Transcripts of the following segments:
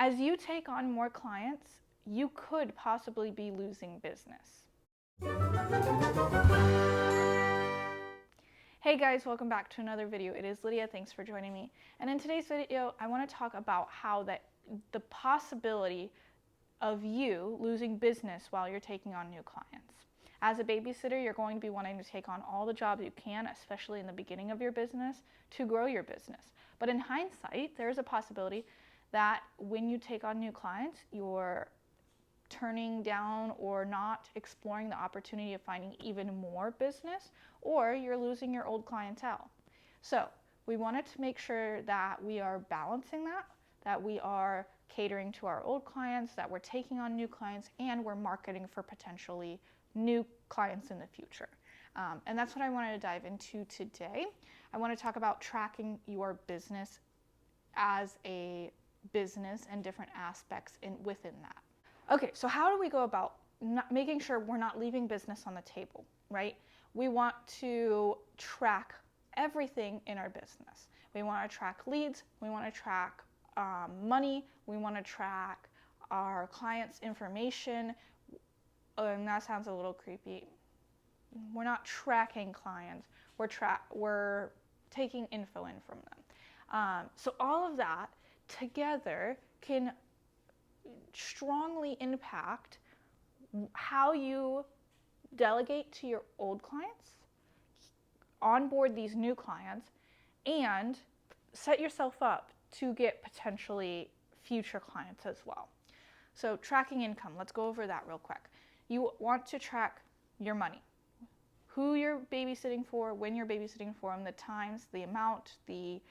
As you take on more clients, you could possibly be losing business. Hey guys, welcome back to another video. It is Lydia, thanks for joining me. And in today's video, I want to talk about how the possibility of you losing business while you're taking on new clients. As a babysitter, you're going to be wanting to take on all the jobs you can, especially in the beginning of your business, to grow your business. But in hindsight, there is a possibility that when you take on new clients, you're turning down or not exploring the opportunity of finding even more business, or you're losing your old clientele. So we wanted to make sure that we are balancing that we are catering to our old clients, that we're taking on new clients, and we're marketing for potentially new clients in the future. And that's what I wanted to dive into today. I want to talk about tracking your business as a business and different aspects within that. Okay, so how do we go about making sure we're not leaving business on the table, right? We want to track everything in our business. We want to track leads, we want to track money, we want to track our clients' information, and that sounds a little creepy. We're not tracking clients, we're taking info in from them. So all of that together can strongly impact how you delegate to your old clients, onboard these new clients, and set yourself up to get potentially future clients as well. So tracking income, let's go over that real quick. You want to track your money, who you're babysitting for, when you're babysitting for them, the times, the amount, the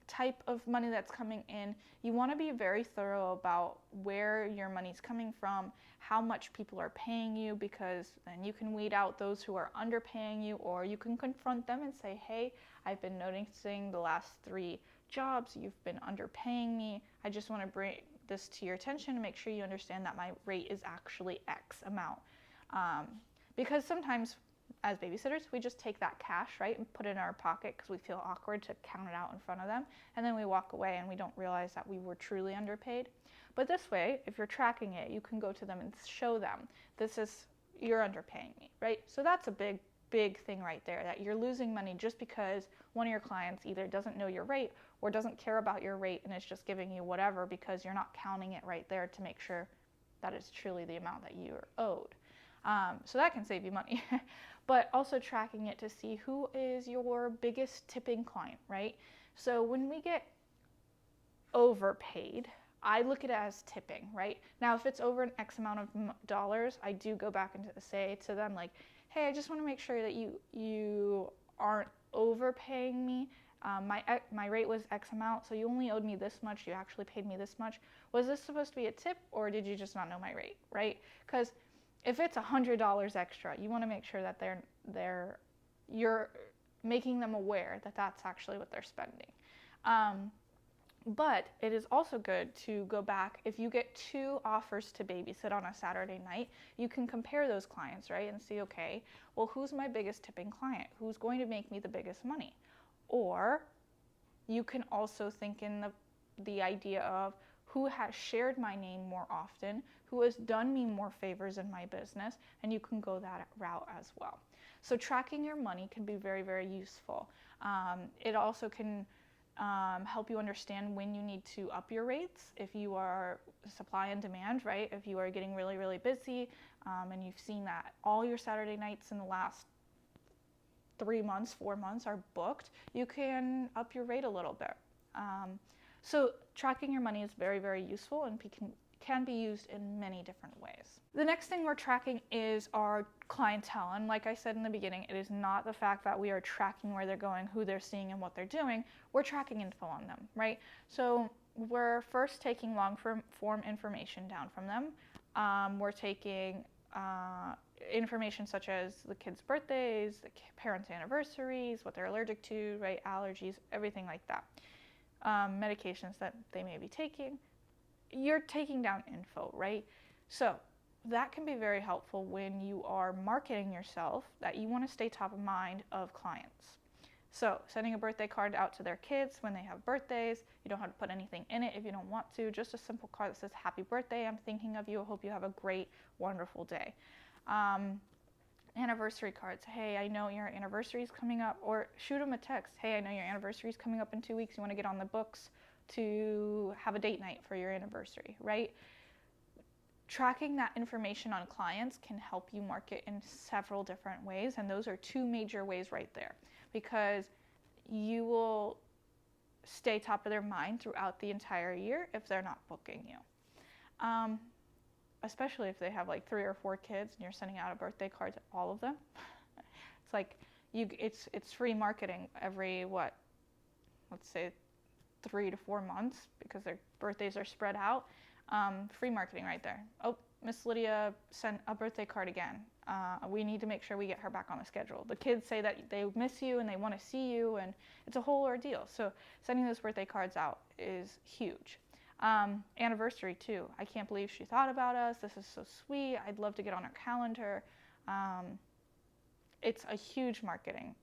type of money that's coming in. You want to be very thorough about where your money's coming from, how much people are paying you, because then you can weed out those who are underpaying you, or you can confront them and say, hey, I've been noticing the last 3 jobs you've been underpaying me. I just want to bring this to your attention and make sure you understand that my rate is actually X amount. Because sometimes as babysitters, we just take that cash, right, and put it in our pocket because we feel awkward to count it out in front of them, and then we walk away and we don't realize that we were truly underpaid. But this way, if you're tracking it, you can go to them and show them, you're underpaying me, right? So that's a big thing right there, that you're losing money just because one of your clients either doesn't know your rate or doesn't care about your rate and is just giving you whatever because you're not counting it right there to make sure that it's truly the amount that you're owed. So that can save you money. But also tracking it to see who is your biggest tipping client, right? So when we get overpaid, I look at it as tipping, right? Now, if it's over an X amount of dollars, I do go back and say to them, like, hey, I just want to make sure that you aren't overpaying me. My rate was X amount, so you only owed me this much. You actually paid me this much. Was this supposed to be a tip, or did you just not know my rate, right? Because if it's $100 extra, you want to make sure that you're making them aware that that's actually what they're spending. But it is also good to go back. If you get 2 offers to babysit on a Saturday night, you can compare those clients, right, and see, okay, well, who's my biggest tipping client? Who's going to make me the biggest money? Or you can also think in the idea of who has shared my name more often, who has done me more favors in my business, and you can go that route as well. So tracking your money can be very, very useful. It also can help you understand when you need to up your rates if you are supply and demand, right? If you are getting really, really busy and you've seen that all your Saturday nights in the last 3 months, 4 months are booked, you can up your rate a little bit. So tracking your money is very, very useful and can be used in many different ways. The next thing we're tracking is our clientele. And like I said in the beginning, it is not the fact that we are tracking where they're going, who they're seeing, and what they're doing. We're tracking info on them, right? So we're first taking long form information down from them. We're taking information such as the kids' birthdays, the parents' anniversaries, what they're allergic to, right? Allergies, everything like that. Medications that they may be taking. You're taking down info, right? So that can be very helpful when you are marketing yourself, that you want to stay top of mind of clients. So sending a birthday card out to their kids when they have birthdays, you don't have to put anything in it if you don't want to, just a simple card that says, happy birthday, I'm thinking of you, I hope you have a great, wonderful day. Anniversary cards, hey, I know your anniversary is coming up, or shoot them a text, hey, I know your anniversary is coming up in 2 weeks, you want to get on the books to have a date night for your anniversary, right? Tracking that information on clients can help you market in several different ways, and those are two major ways right there, because you will stay top of their mind throughout the entire year if they're not booking you. Especially if they have like 3 or 4 kids and you're sending out a birthday card to all of them. It's like it's free marketing every let's say 3 to 4 months, because their birthdays are spread out. Free marketing right there. Oh, Miss Lydia sent a birthday card again. We need to make sure we get her back on the schedule. The kids say that they miss you and they want to see you, and it's a whole ordeal. So sending those birthday cards out is huge. Anniversary too. I can't believe she thought about us. This is so sweet. I'd love to get on her calendar. It's a huge marketing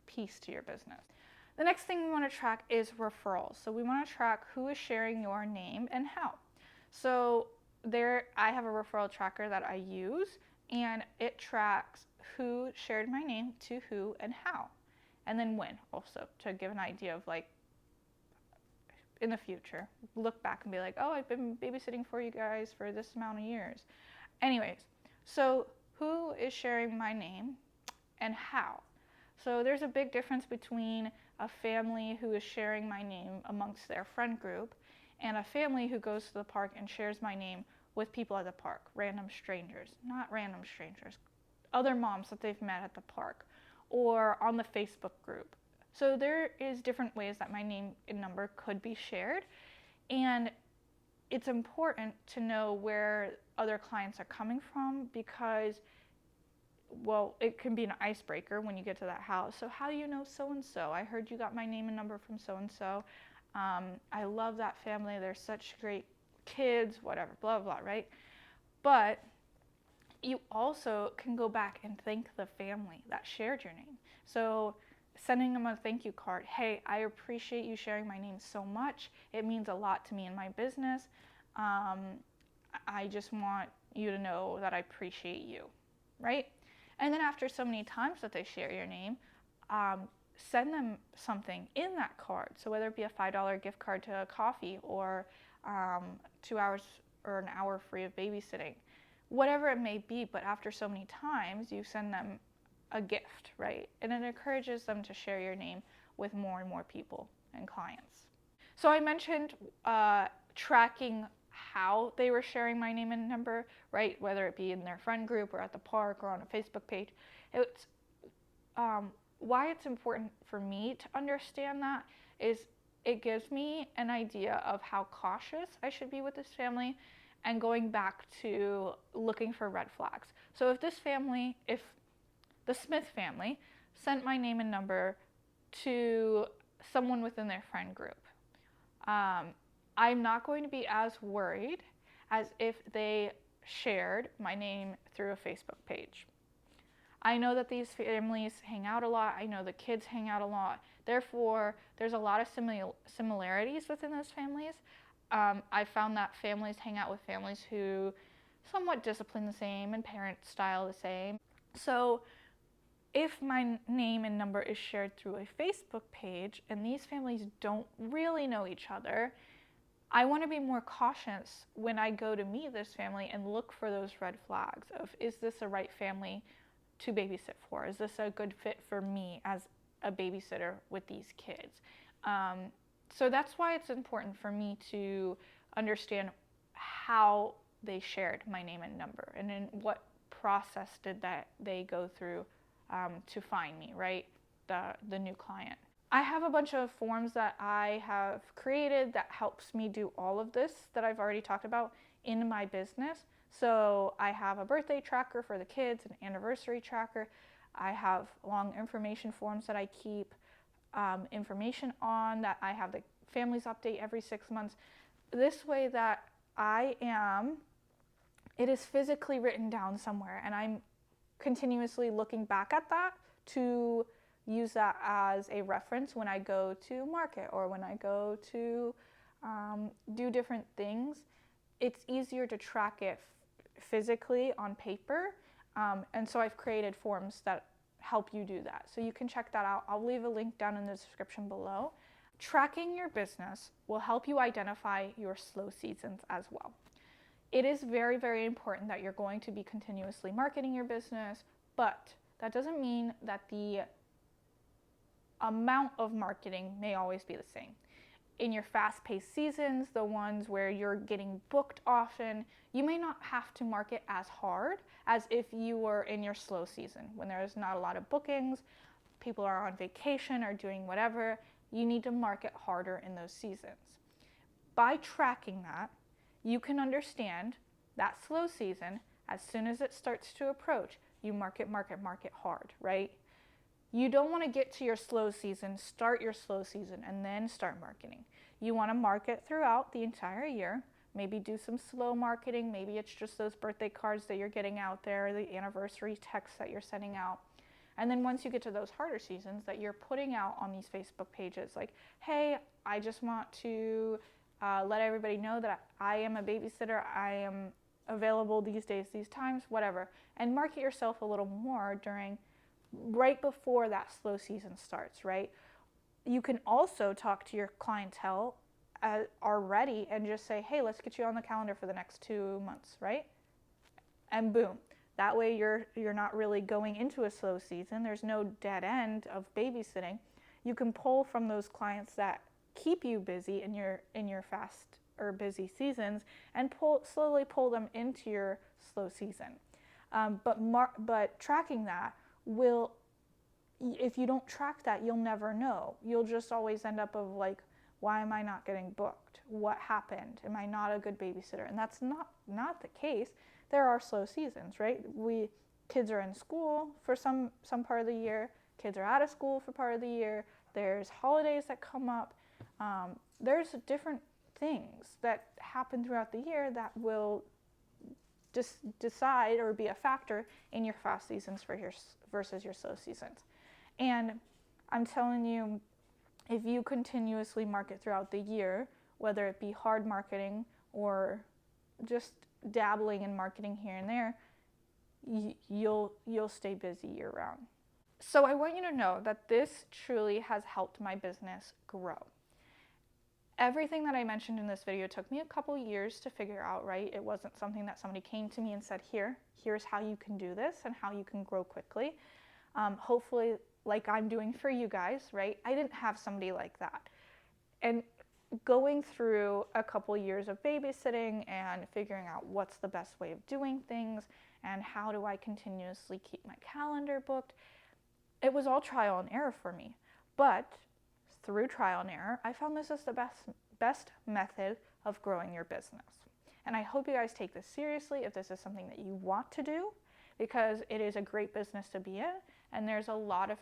piece to your business. The next thing we want to track is referrals. So we want to track who is sharing your name and how. So I have a referral tracker that I use, and it tracks who shared my name to who and how, and then when also, to give an idea of like in the future, look back and be like, oh, I've been babysitting for you guys for this amount of years. Anyways, so who is sharing my name and how? So there's a big difference between a family who is sharing my name amongst their friend group and a family who goes to the park and shares my name with people at the park, random strangers, not random strangers, other moms that they've met at the park or on the Facebook group. So there is different ways that my name and number could be shared, and it's important to know where other clients are coming from, because well, it can be an icebreaker when you get to that house. So how do you know so-and-so? I heard you got my name and number from so-and-so. I love that family. They're such great kids, whatever, blah, blah, right? But you also can go back and thank the family that shared your name. So sending them a thank you card. Hey, I appreciate you sharing my name so much. It means a lot to me in my business. I just want you to know that I appreciate you, right? And then after so many times that they share your name, send them something in that card. So whether it be a $5 gift card to a coffee, or 2 hours or an hour free of babysitting, whatever it may be, but after so many times, you send them a gift, right? And it encourages them to share your name with more and more people and clients. So I mentioned tracking how they were sharing my name and number, right? Whether it be in their friend group or at the park or on a Facebook page. It's why it's important for me to understand that is it gives me an idea of how cautious I should be with this family, and going back to looking for red flags. So if the Smith family sent my name and number to someone within their friend group, I'm not going to be as worried as if they shared my name through a Facebook page. I know that these families hang out a lot. I know the kids hang out a lot. Therefore, there's a lot of similarities within those families. I found that families hang out with families who somewhat discipline the same and parent style the same. So if my name and number is shared through a Facebook page and these families don't really know each other, I want to be more cautious when I go to meet this family and look for those red flags of, is this a right family to babysit for? Is this a good fit for me as a babysitter with these kids? So that's why it's important for me to understand how they shared my name and number, and in what process did that they go through to find me, right? The new client. I have a bunch of forms that I have created that helps me do all of this that I've already talked about in my business. So I have a birthday tracker for the kids, an anniversary tracker. I have long information forms that I keep information on, that I have the families update every 6 months. This way that it is physically written down somewhere, and I'm continuously looking back at that to use that as a reference when I go to market or when I go to do different things. It's easier to track it physically on paper, and so I've created forms that help you do that. So you can check that out. I'll leave a link down in the description below. Tracking your business will help you identify your slow seasons as well. It is very, very important that you're going to be continuously marketing your business, but that doesn't mean that the amount of marketing may always be the same. In your fast-paced seasons, the ones where you're getting booked often, you may not have to market as hard as if you were in your slow season, when there's not a lot of bookings, people are on vacation or doing whatever. You need to market harder in those seasons. By tracking that, you can understand that slow season. As soon as it starts to approach, you market hard, right? You don't want to get to your slow season, start your slow season, and then start marketing. You want to market throughout the entire year, maybe do some slow marketing, maybe it's just those birthday cards that you're getting out there, the anniversary texts that you're sending out. And then once you get to those harder seasons that you're putting out on these Facebook pages, like, hey, I just want to let everybody know that I am a babysitter, I am available these days, these times, whatever, and market yourself a little more right before that slow season starts, right? You can also talk to your clientele already and just say, hey, let's get you on the calendar for the next 2 months, right? And boom. That way you're not really going into a slow season. There's no dead end of babysitting. You can pull from those clients that keep you busy in your fast or busy seasons and slowly pull them into your slow season. But tracking that will, if you don't track that, you'll never know. You'll just always end up of like, why am I not getting booked? What happened? Am I not a good babysitter? And that's not the case. There are slow seasons, right? Kids are in school for some part of the year. Kids are out of school for part of the year. There's holidays that come up. There's different things that happen throughout the year that will just decide or be a factor in your fast seasons versus your slow seasons. And I'm telling you, if you continuously market throughout the year, whether it be hard marketing or just dabbling in marketing here and there, you'll stay busy year round. So I want you to know that this truly has helped my business grow. Everything that I mentioned in this video took me a couple years to figure out, right? It wasn't something that somebody came to me and said, here's how you can do this and how you can grow quickly. Hopefully, like I'm doing for you guys, right? I didn't have somebody like that. And going through a couple years of babysitting and figuring out what's the best way of doing things and how do I continuously keep my calendar booked, it was all trial and error for me. But through trial and error, I found this is the best method of growing your business. And I hope you guys take this seriously if this is something that you want to do, because it is a great business to be in and there's a lot of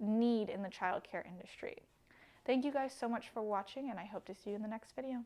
need in the childcare industry. Thank you guys so much for watching, and I hope to see you in the next video.